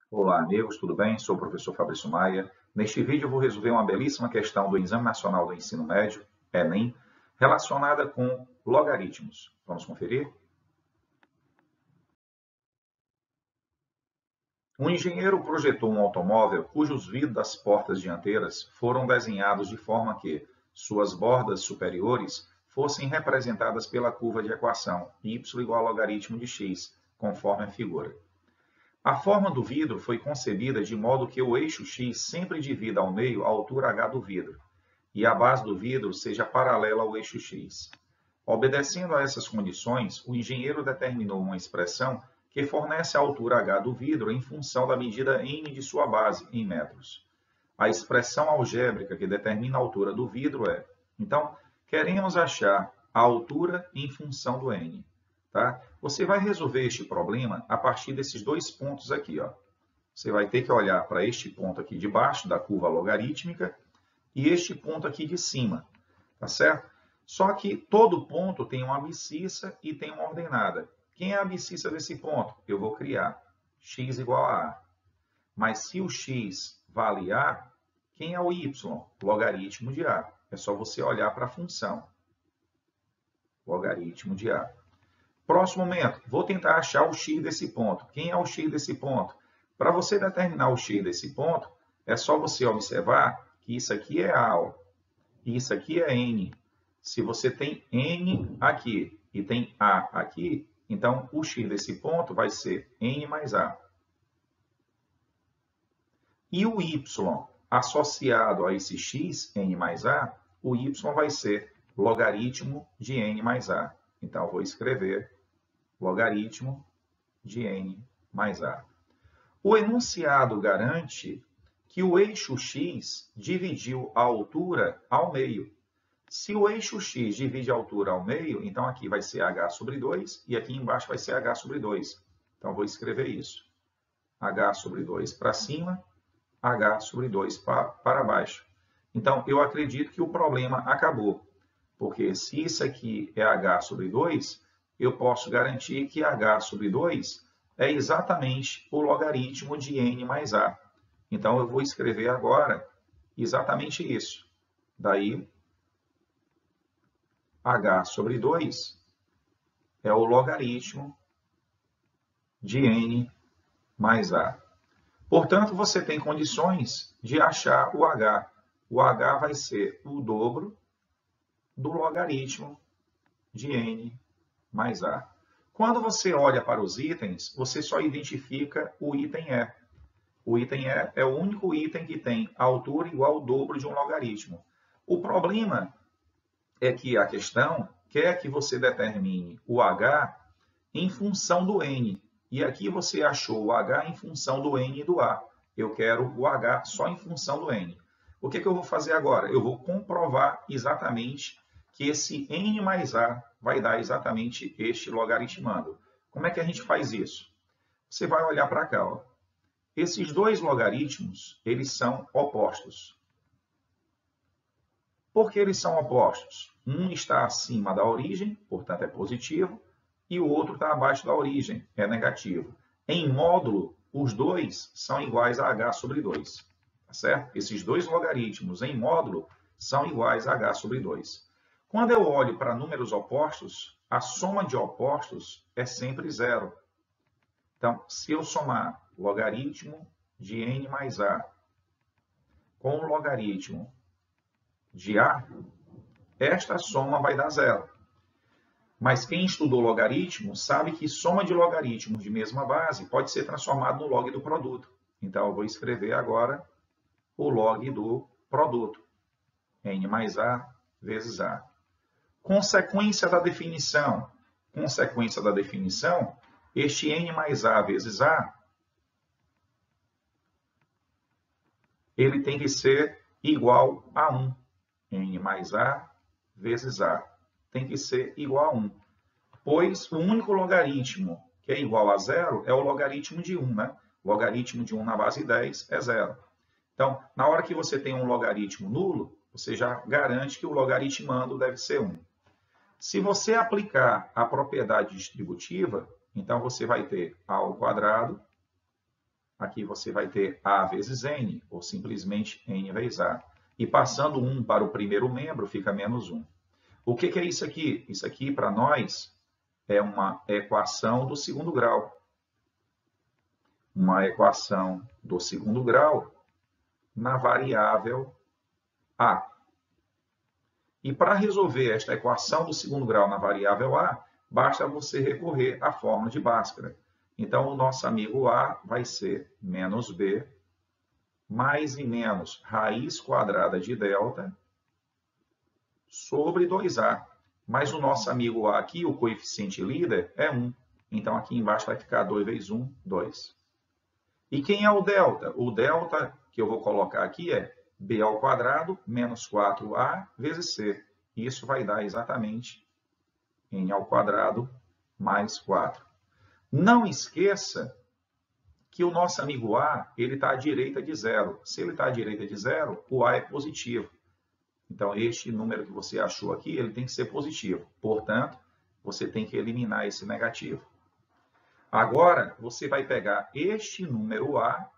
Olá, amigos, tudo bem? Sou o professor Fabrício Maia. Neste vídeo eu vou resolver uma belíssima questão do Exame Nacional do Ensino Médio, Enem, relacionada com logaritmos. Vamos conferir? Um engenheiro projetou um automóvel cujos vidros das portas dianteiras foram desenhados de forma que suas bordas superiores fossem representadas pela curva de equação y igual ao logaritmo de x, conforme a figura. A forma do vidro foi concebida de modo que o eixo x sempre divida ao meio a altura h do vidro, e a base do vidro seja paralela ao eixo x. Obedecendo a essas condições, o engenheiro determinou uma expressão que fornece a altura h do vidro em função da medida n de sua base, em metros. A expressão algébrica que determina a altura do vidro é... Então, queremos achar a altura em função do n. Tá? Você vai resolver este problema a partir desses dois pontos aqui. Ó. Você vai ter que olhar para este ponto aqui de baixo, da curva logarítmica, e este ponto aqui de cima. Tá certo? Só que todo ponto tem uma abscissa e tem uma ordenada. Quem é a abscissa desse ponto? Eu vou criar x igual a a. Mas se o x vale a, quem é o y? Logaritmo de a. É só você olhar para a função. Logaritmo de a. Próximo momento, vou tentar achar o x desse ponto. Quem é o x desse ponto? Para você determinar o x desse ponto, é só você observar que isso aqui é a, ó, e isso aqui é n. Se você tem n aqui e tem a aqui, então o x desse ponto vai ser n mais a. E o y associado a esse x, n mais a, o y vai ser logaritmo de n mais a. Então, eu vou escrever logaritmo de n mais a. O enunciado garante que o eixo x dividiu a altura ao meio. Se o eixo x divide a altura ao meio, então aqui vai ser h sobre 2 e aqui embaixo vai ser h sobre 2. Então, vou escrever isso. h sobre 2 para cima, h sobre 2 para baixo. Então, eu acredito que o problema acabou. Porque se isso aqui é h sobre 2, eu posso garantir que h sobre 2 é exatamente o logaritmo de n mais a. Então, eu vou escrever agora exatamente isso. Daí, h sobre 2 é o logaritmo de n mais a. Portanto, você tem condições de achar o h. O h vai ser o dobro do logaritmo de n mais a. Quando você olha para os itens, você só identifica o item E. O item E é o único item que tem a altura igual ao dobro de um logaritmo. O problema é que a questão quer que você determine o h em função do n. E aqui você achou o h em função do n e do a. Eu quero o h só em função do n. O que eu vou fazer agora? Eu vou comprovar exatamente que esse n mais a vai dar exatamente este logaritmando. Como é que a gente faz isso? Você vai olhar para cá. Ó. Esses dois logaritmos, eles são opostos. Por que eles são opostos? Um está acima da origem, portanto é positivo, e o outro está abaixo da origem, é negativo. Em módulo, os dois são iguais a h sobre 2. Tá certo? Esses dois logaritmos em módulo são iguais a h sobre 2. Quando eu olho para números opostos, a soma de opostos é sempre zero. Então, se eu somar logaritmo de n mais a com o logaritmo de a, esta soma vai dar zero. Mas quem estudou logaritmo sabe que soma de logaritmos de mesma base pode ser transformado no log do produto. Então, eu vou escrever agora o log do produto. n mais a vezes a. Consequência da definição. Consequência da definição, este n mais a vezes a, ele tem que ser igual a 1. n mais a vezes a tem que ser igual a 1. Pois o único logaritmo que é igual a zero é o logaritmo de 1. Né? O logaritmo de 1 na base 10 é zero. Então, na hora que você tem um logaritmo nulo, você já garante que o logaritmando deve ser 1. Se você aplicar a propriedade distributiva, então você vai ter a ao quadrado, aqui você vai ter A vezes N, ou simplesmente N vezes A. E passando 1 para o primeiro membro, fica menos 1. O que é isso aqui? Isso aqui, para nós, é uma equação do segundo grau. Uma equação do segundo grau na variável A. E para resolver esta equação do segundo grau na variável A, basta você recorrer à fórmula de Bhaskara. Então, o nosso amigo A vai ser menos B, mais e menos raiz quadrada de delta, sobre 2A. Mas o nosso amigo A aqui, o coeficiente líder, é 1. Então, aqui embaixo vai ficar 2 vezes 1, 2. E quem é o delta? O delta que eu vou colocar aqui é B ao quadrado menos 4A vezes C. Isso vai dar exatamente N ao quadrado mais 4. Não esqueça que o nosso amigo A está à direita de zero. Se ele está à direita de zero, o A é positivo. Então, este número que você achou aqui, ele tem que ser positivo. Portanto, você tem que eliminar esse negativo. Agora, você vai pegar este número A,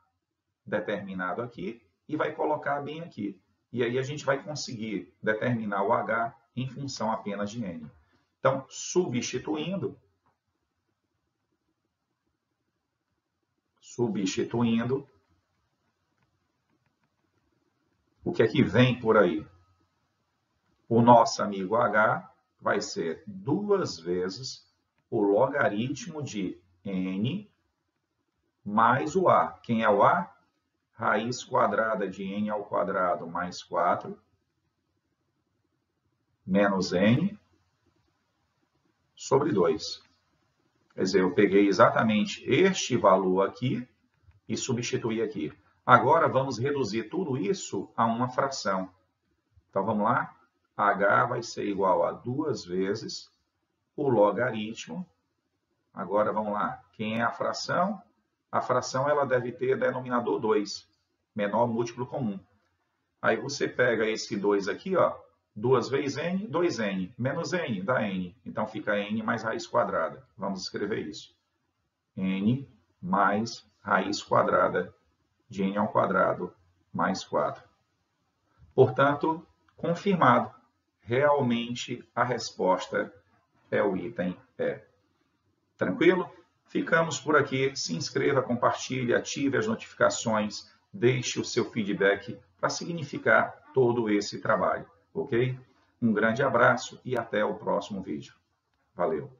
determinado aqui, e vai colocar bem aqui. E aí a gente vai conseguir determinar o H em função apenas de N. Então, substituindo, o que é que vem por aí? O nosso amigo H vai ser 2 vezes o logaritmo de N mais o A. Quem é o A? Raiz quadrada de N ao quadrado mais 4, menos N, sobre 2. Quer dizer, eu peguei exatamente este valor aqui e substituí aqui. Agora, vamos reduzir tudo isso a uma fração. Então, vamos lá? H vai ser igual a 2 vezes o logaritmo. Agora, vamos lá. Quem é a fração? A fração ela deve ter denominador 2, menor múltiplo comum. Aí você pega esse 2 aqui, ó, 2 vezes N, 2N, menos N, dá N. Então, fica N mais raiz quadrada. Vamos escrever isso. N mais raiz quadrada de N ao quadrado mais 4. Portanto, confirmado. Realmente, a resposta é o item E. Tranquilo? Ficamos por aqui. Se inscreva, compartilhe, ative as notificações, deixe o seu feedback para significar todo esse trabalho, ok? Um grande abraço e até o próximo vídeo. Valeu!